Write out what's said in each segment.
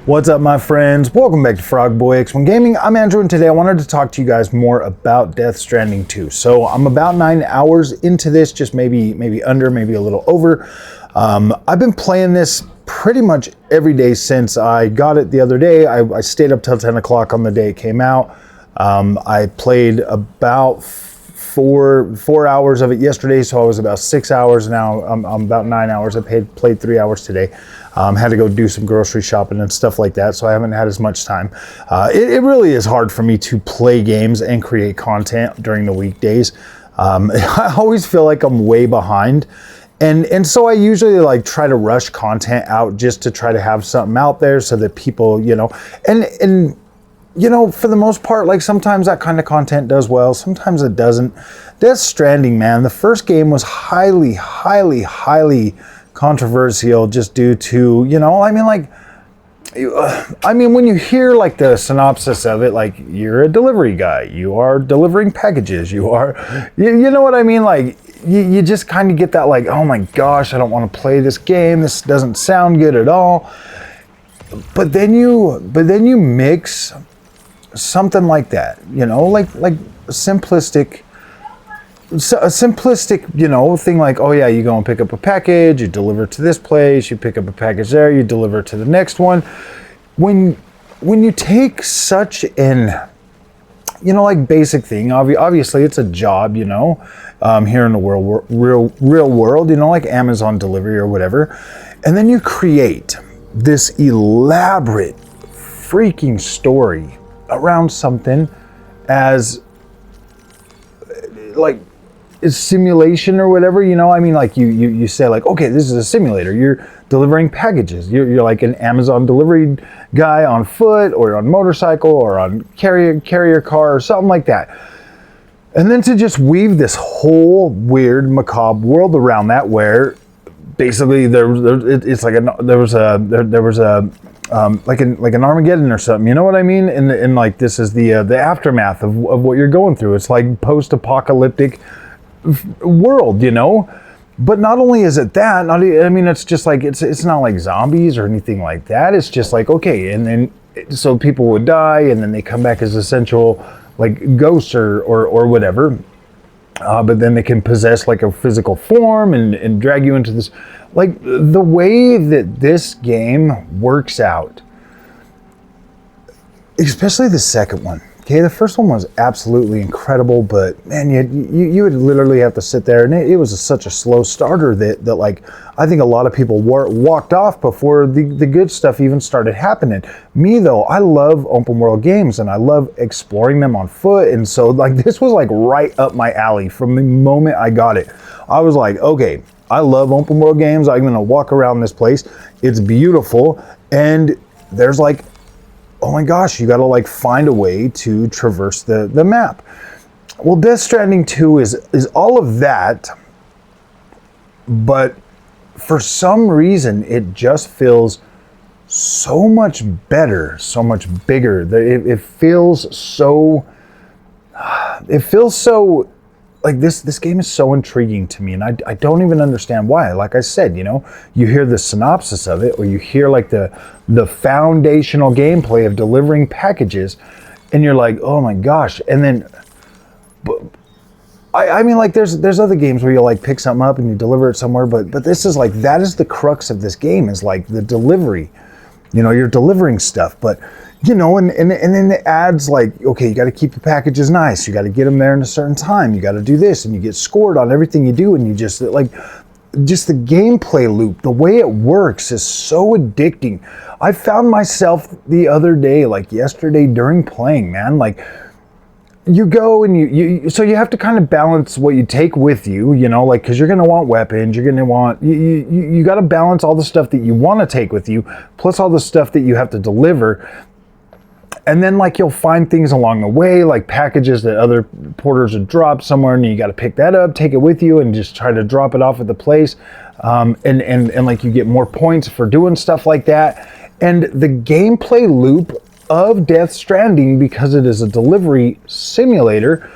What's up, my friends? Welcome back to Frogboy X1 Gaming. I'm Andrew, and today I wanted to talk to you guys more about Death Stranding 2. So I'm about 9 hours into this, just maybe under, maybe a little over. I've been playing this pretty much every day since I got it the other day. I stayed up till 10 o'clock on the day it came out. I played about four hours of it yesterday, so I was about 6 hours. Now I'm about 9 hours. I played 3 hours today. Had to go do some grocery shopping and stuff like that, so I haven't had as much time. It really is hard for me to play games and create content during the weekdays. I always feel like I'm way behind. And so I usually like try to rush content out just to try to have something out there so that people, and you know, for the most part, like sometimes that kind of content does well, sometimes it doesn't. Death Stranding, man, the first game was highly controversial just due to, when you hear like the synopsis of it, like you're a delivery guy, you are delivering packages, you know what I mean? Like you just kind of get that like, oh my gosh, I don't want to play this game. This doesn't sound good at all. But then you mix something like that, like a simplistic, thing like, oh yeah, you go and pick up a package, you deliver to this place, you pick up a package there, you deliver to the next one. When you take such an, basic thing, obviously it's a job, here in the real world, like Amazon delivery or whatever, and then you create this elaborate freaking story around something as like a simulation or whatever, like you say like, okay, this is a simulator, you're delivering packages, you're like an Amazon delivery guy on foot or on motorcycle or on carrier car or something like that. And then to just weave this whole weird macabre world around that, where basically there was like an Armageddon or something, you know what I mean? And like this is the aftermath of what you're going through. It's like post-apocalyptic world, But not only is it that, it's just like it's not like zombies or anything like that. It's just like, okay, and then so people would die, and then they come back as essential like ghosts or whatever. But then they can possess like a physical form and drag you into this. Like the way that this game works out, especially the second one. Okay, the first one was absolutely incredible, but man, you would literally have to sit there, and it was such a slow starter that like I think a lot of people walked off before the good stuff even started happening. Me though, I love open world games and I love exploring them on foot, and so like this was like right up my alley from the moment I got it. I was like, okay, I love open world games. I'm gonna walk around this place. It's beautiful, and there's like, oh my gosh, you gotta like find a way to traverse the map. Well, Death Stranding 2 is all of that, but for some reason it just feels so much better, so much bigger. It feels so like this game is so intriguing to me, and I don't even understand why. Like I said, you hear the synopsis of it, or you hear like the foundational gameplay of delivering packages, and you're like, oh my gosh. And then, I mean, like there's other games where you like pick something up and you deliver it somewhere, but this is like, that is the crux of this game, is like the delivery. You're delivering stuff, but and then it adds like, okay, you got to keep the packages nice, you got to get them there in a certain time, you got to do this, and you get scored on everything you do, and you just like, just the gameplay loop, the way it works is so addicting. I found myself the other day, like yesterday during playing, man, like you go and so you have to kind of balance what you take with you, like, because you're going to want weapons, you're going to want, you got to balance all the stuff that you want to take with you, plus all the stuff that you have to deliver. And then like you'll find things along the way, like packages that other porters have dropped somewhere, and you got to pick that up, take it with you, and just try to drop it off at the place. And like you get more points for doing stuff like that. And the gameplay loop of Death Stranding, because it is a delivery simulator,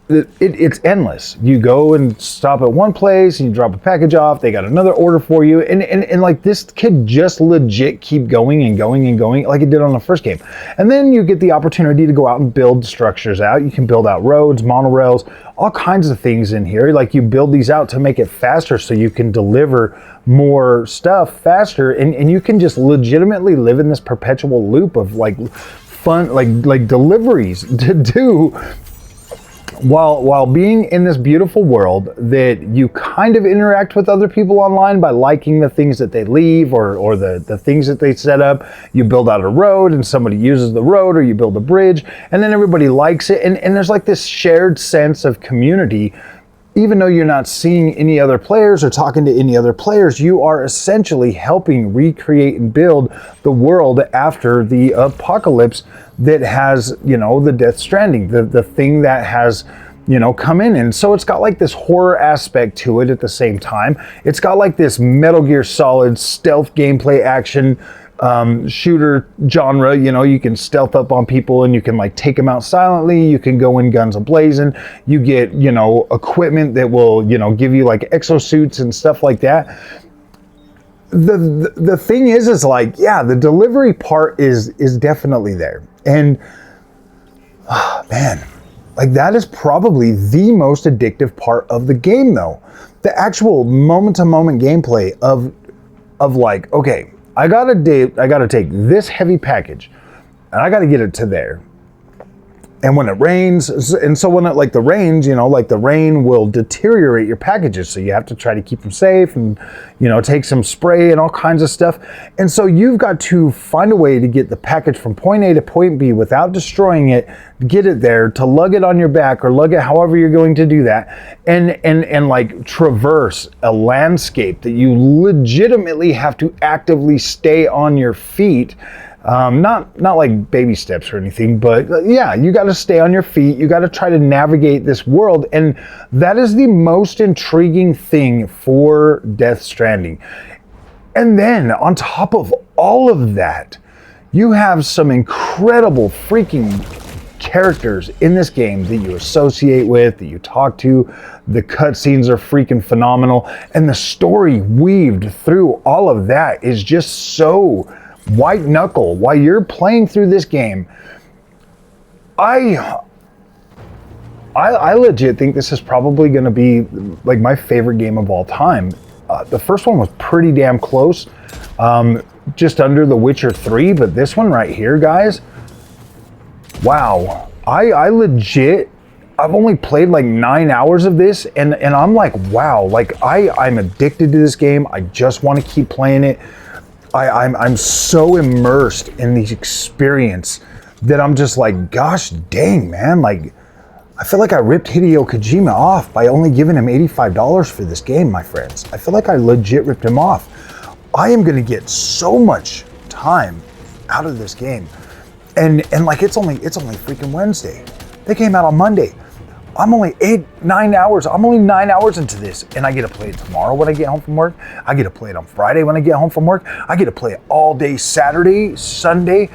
it's endless. You go and stop at one place and you drop a package off, they got another order for you, and like this could just legit keep going and going and going like it did on the first game. And then you get the opportunity to go out and build structures out. You can build out roads, monorails, all kinds of things in here. Like you build these out to make it faster so you can deliver more stuff faster, and you can just legitimately live in this perpetual loop of like fun, like deliveries to do while being in this beautiful world that you kind of interact with other people online by liking the things that they leave or the things that they set up. You build out a road and somebody uses the road, or you build a bridge and then everybody likes it. And there's like this shared sense of community. Even though you're not seeing any other players or talking to any other players, you are essentially helping recreate and build the world after the apocalypse that has, you know, the Death Stranding, the thing that has, you know, come in. And so it's got like this horror aspect to it at the same time. It's got like this Metal Gear Solid stealth gameplay action shooter genre. You know, you can stealth up on people and you can like take them out silently. You can go in guns a-blazing. You get, you know, equipment that will, you know, give you like exosuits and stuff like that. The thing is like, yeah, the delivery part is definitely there. And man, like that is probably the most addictive part of the game though. The actual moment-to-moment gameplay of like, okay, I gotta take this heavy package and I gotta get it to there. And when it rains, and so when it like the rains, you know, like the rain will deteriorate your packages. So you have to try to keep them safe and, you know, take some spray and all kinds of stuff. And so you've got to find a way to get the package from point A to point B without destroying it, get it there, to lug it on your back or lug it however you're going to do that. And like traverse a landscape that you legitimately have to actively stay on your feet. Not like baby steps or anything, but yeah, you got to stay on your feet. You got to try to navigate this world. And that is the most intriguing thing for Death Stranding. And then on top of all of that, you have some incredible freaking characters in this game that you associate with, that you talk to. The cutscenes are freaking phenomenal. And the story weaved through all of that is just so white knuckle. While you're playing through this game, I legit think this is probably going to be like my favorite game of all time. The first one was pretty damn close, just under The Witcher 3, but this one right here, guys, wow. I legit, I've only played like 9 hours of this, and I'm like, wow, like I'm addicted to this game. I just want to keep playing it. I'm so immersed in the experience that I'm just like, gosh dang, man. Like, I feel like I ripped Hideo Kojima off by only giving him $85 for this game, my friends. I feel like I legit ripped him off. I am going to get so much time out of this game. And like, it's only freaking Wednesday. They came out on Monday. I'm only 9 hours. I'm only 9 hours into this, and I get to play it tomorrow when I get home from work. I get to play it on Friday when I get home from work. I get to play it all day Saturday, Sunday.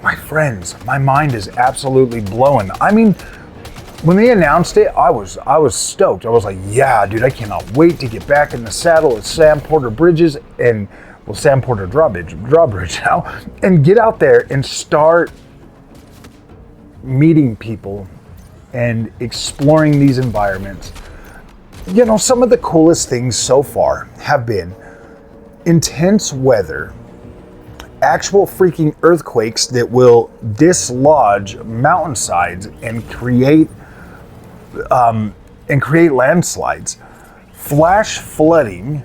My friends, my mind is absolutely blowing. I mean, when they announced it, I was stoked. I was like, yeah, dude, I cannot wait to get back in the saddle at Sam Porter Bridges and, well, Sam Porter Drawbridge now, and get out there and start meeting people and exploring these environments. You know, some of the coolest things so far have been intense weather, actual freaking earthquakes that will dislodge mountainsides and create landslides, flash flooding,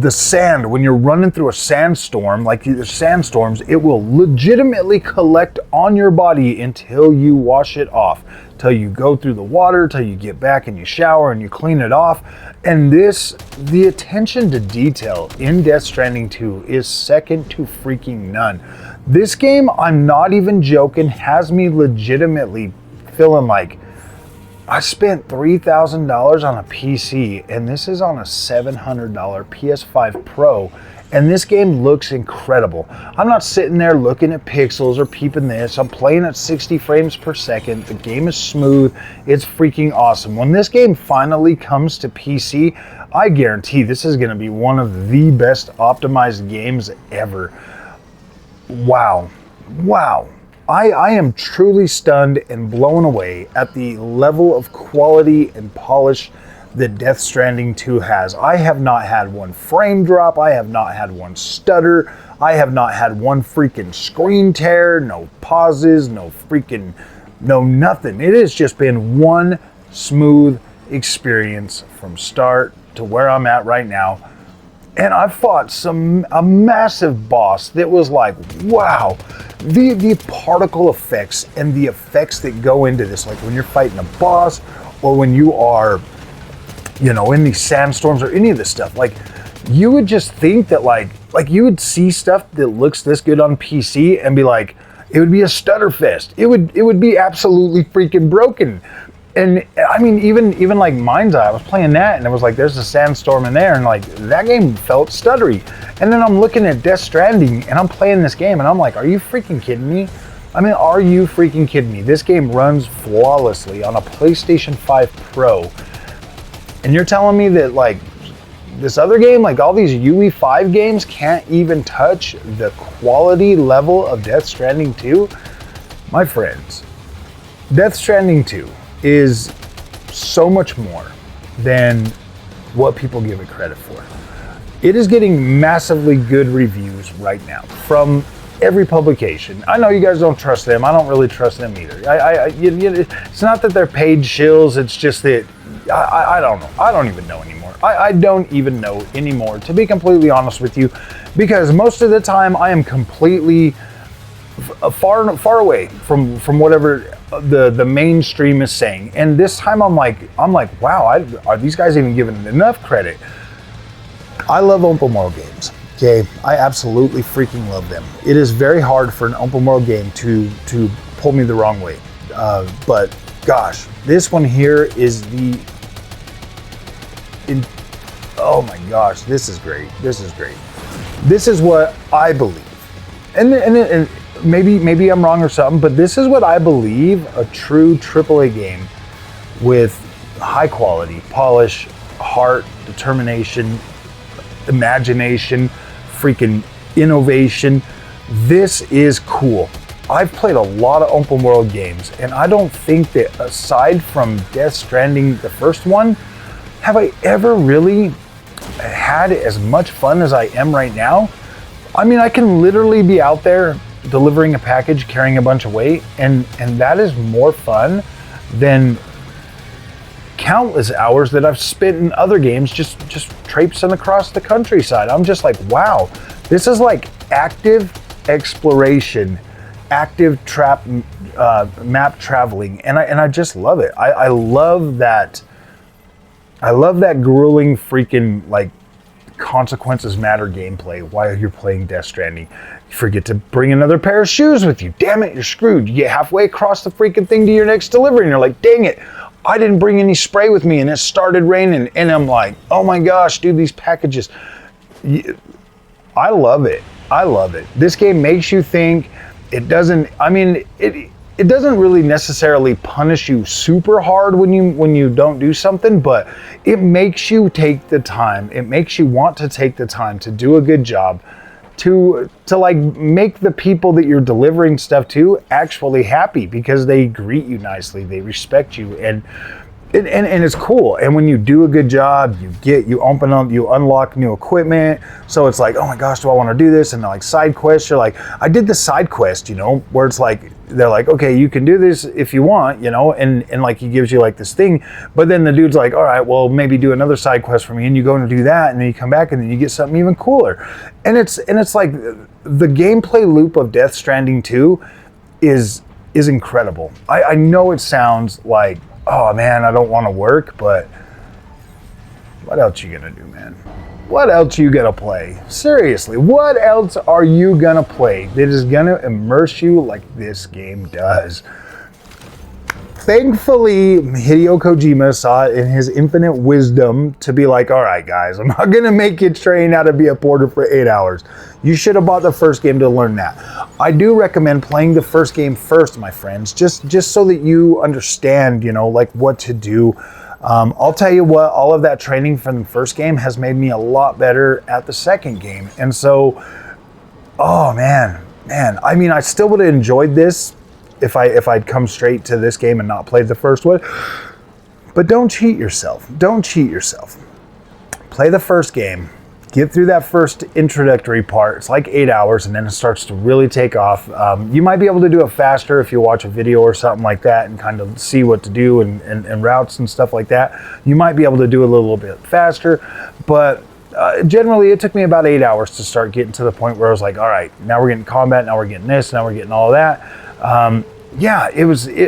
the sand, when you're running through a sandstorm, like the sandstorms, it will legitimately collect on your body until you wash it off, till you go through the water, till you get back and you shower and you clean it off. And the attention to detail in Death Stranding 2 is second to freaking none. This game, I'm not even joking, has me legitimately feeling like I spent $3,000 on a PC, and this is on a $700 PS5 Pro, and this game looks incredible. I'm not sitting there looking at pixels or peeping this. I'm playing at 60 frames per second. The game is smooth. It's freaking awesome. When this game finally comes to PC, I guarantee this is going to be one of the best optimized games ever. Wow. Wow. I am truly stunned and blown away at the level of quality and polish that Death Stranding 2 has. I have not had one frame drop. I have not had one stutter. I have not had one freaking screen tear, no pauses, no nothing. It has just been one smooth experience from start to where I'm at right now. And I fought a massive boss that was like, wow, the particle effects and the effects that go into this, like when you're fighting a boss or when you are, you know, in these sandstorms or any of this stuff, like you would just think that like you would see stuff that looks this good on PC and be like, it would be a stutter fest. It would be absolutely freaking broken. And I mean, even like Mind's Eye, I was playing that and it was like, there's a sandstorm in there and like that game felt stuttery. And then I'm looking at Death Stranding and I'm playing this game and I'm like, are you freaking kidding me? I mean, are you freaking kidding me? This game runs flawlessly on a PlayStation 5 Pro. And you're telling me that like this other game, like all these UE5 games can't even touch the quality level of Death Stranding 2? My friends, Death Stranding 2 is so much more than what people give it credit for. It is getting massively good reviews right now from every publication. I know you guys don't trust them. I don't really trust them either. It's not that they're paid shills. It's just that I don't know. I don't even know anymore. I don't even know anymore, to be completely honest with you, because most of the time I am completely far away from whatever the mainstream is saying. And this time I'm like, wow, are these guys even giving it enough credit? I love open world games. Okay, I absolutely freaking love them. It is very hard for an open world game to pull me the wrong way. But gosh, this one here is oh my gosh, this is great. This is great. This is what I believe. And maybe I'm wrong or something, but this is what I believe a true AAA game with high quality, polish, heart, determination, imagination, freaking innovation. This is cool. I've played a lot of open world games, and I don't think that aside from Death Stranding, the first one, have I ever really had as much fun as I am right now. I mean, I can literally be out there delivering a package, carrying a bunch of weight, and that is more fun than countless hours that I've spent in other games just traipsing across the countryside. I'm just like, wow, this is like active exploration, active map traveling, and I just love it. I love that. I love that grueling freaking like consequences matter gameplay while you're playing Death Stranding. You forget to bring another pair of shoes with you. Damn it, you're screwed. You get halfway across the freaking thing to your next delivery and you're like, dang it, I didn't bring any spray with me and it started raining. And I'm like, oh my gosh, dude, these packages. I love it. I love it. This game makes you think. It doesn't, I mean, it doesn't really necessarily punish you super hard when you don't do something, but it makes you take the time. It makes you want to take the time to do a good job, to like make the people that you're delivering stuff to actually happy because they greet you nicely, they respect you, and it's cool. And when you do a good job, you unlock new equipment. So it's like, oh my gosh, do I want to do this? And like side quests, you're like, I did the side quest, where it's like, they're like, okay, you can do this if you want, and like he gives you like this thing. But then the dude's like, all right, well, maybe do another side quest for me. And you go and do that. And then you come back and then you get something even cooler. And it's like the gameplay loop of Death Stranding 2 is incredible. I know it sounds like, oh man, I don't want to work, but what else you gonna do, man? What else you gonna play? Seriously, what else are you gonna play that is gonna immerse you like this game does? thankfully, Hideo Kojima saw it in his infinite wisdom to be like, all right, guys, I'm not going to make you train how to be a porter for 8 hours. You should have bought the first game to learn that. I do recommend playing the first game first, my friends, just so that you understand, you know, like what to do. I'll tell you what, all of that training from the first game has made me a lot better at the second game. And so, oh man, I mean, I still would have enjoyed this if I'd come straight to this game and not played the first one. But don't cheat yourself. Don't cheat yourself. Play the first game. Get through that first introductory part. It's like 8 hours, and then it starts to really take off. You might be able to do it faster if you watch a video or something like that and kind of see what to do and routes and stuff like that. You might be able to do it a little bit faster, but generally it took me about 8 hours to start getting to the point where I was like, all right, now we're getting combat, now we're getting this, now we're getting all that. Yeah,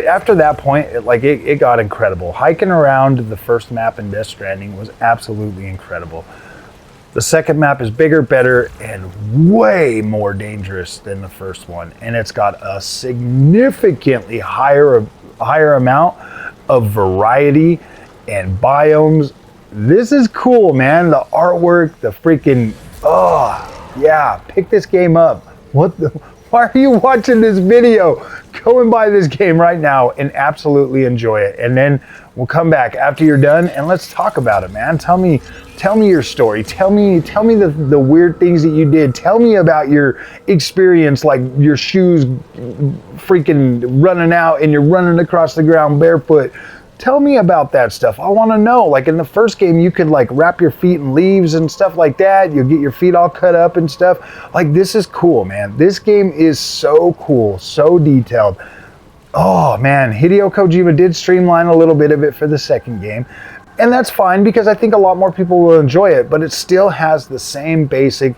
after that point, it got incredible. Hiking around the first map in Death Stranding was absolutely incredible. The second map is bigger, better, and way more dangerous than the first one. And it's got a significantly higher amount of variety and biomes. This is cool, man. The artwork, the freaking, oh, yeah, pick this game up. Why are you watching this video? Go and buy this game right now and absolutely enjoy it. And then we'll come back after you're done and let's talk about it, man. Tell me your story. Tell me the weird things that you did. Tell me about your experience, like your shoes freaking running out and you're running across the ground barefoot. Tell me about that stuff. I want to know. Like in the first game, you could like wrap your feet in leaves and stuff like that. You'll get your feet all cut up and stuff. Like this is cool, man. This game is so cool, so detailed. Oh man, Hideo Kojima did streamline a little bit of it for the second game. And that's fine because I think a lot more people will enjoy it, but it still has the same basic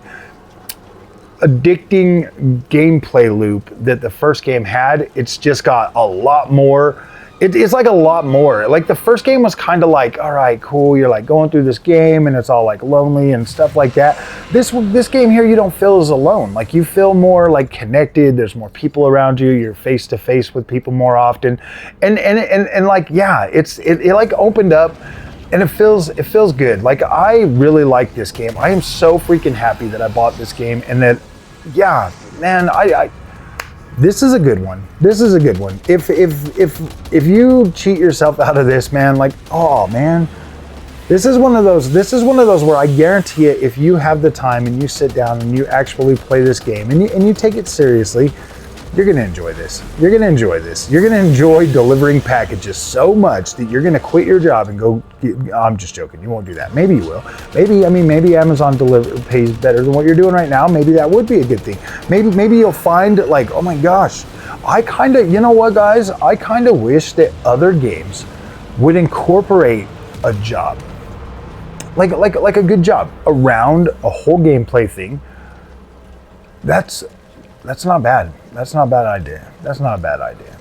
addicting gameplay loop that the first game had. It's just got a lot more. It's like a lot more. Like the first game was kind of like, all right, cool. You're like going through this game and it's all like lonely and stuff like that. This game here, you don't feel as alone. Like you feel more like connected. There's more people around you. You're face to face with people more often. And like, yeah, it like opened up and it feels good. Like I really like this game. I am so freaking happy that I bought this game and that, yeah, man, this is a good one. This is a good one. If you cheat yourself out of this, man, like, oh man, this is one of those where I guarantee it, if you have the time and you sit down and you actually play this game and you take it seriously, you're gonna enjoy this. You're gonna enjoy this. You're gonna enjoy delivering packages so much that you're gonna quit your job and go. I'm just joking. You won't do that. Maybe you will. Maybe Amazon pays better than what you're doing right now. Maybe that would be a good thing. Maybe you'll find like, oh my gosh, you know what, guys? I kind of wish that other games would incorporate a job, like a good job around a whole gameplay thing. That's not bad. That's not a bad idea. That's not a bad idea.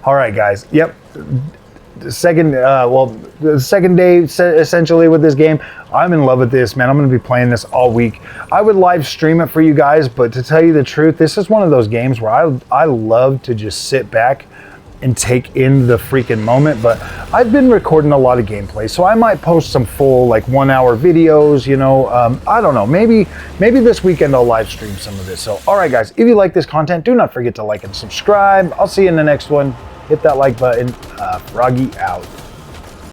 All right, guys. Yep. The second day essentially with this game. I'm in love with this, man. I'm going to be playing this all week. I would live stream it for you guys, but to tell you the truth, this is one of those games where I love to just sit back and take in the freaking moment. But I've been recording a lot of gameplay, so I might post some full like 1 hour videos, you know. I don't know, maybe this weekend I'll live stream some of this. So all right, guys, if you like this content, do not forget to like and subscribe. I'll see you in the next one. Hit that like button. Froggy out.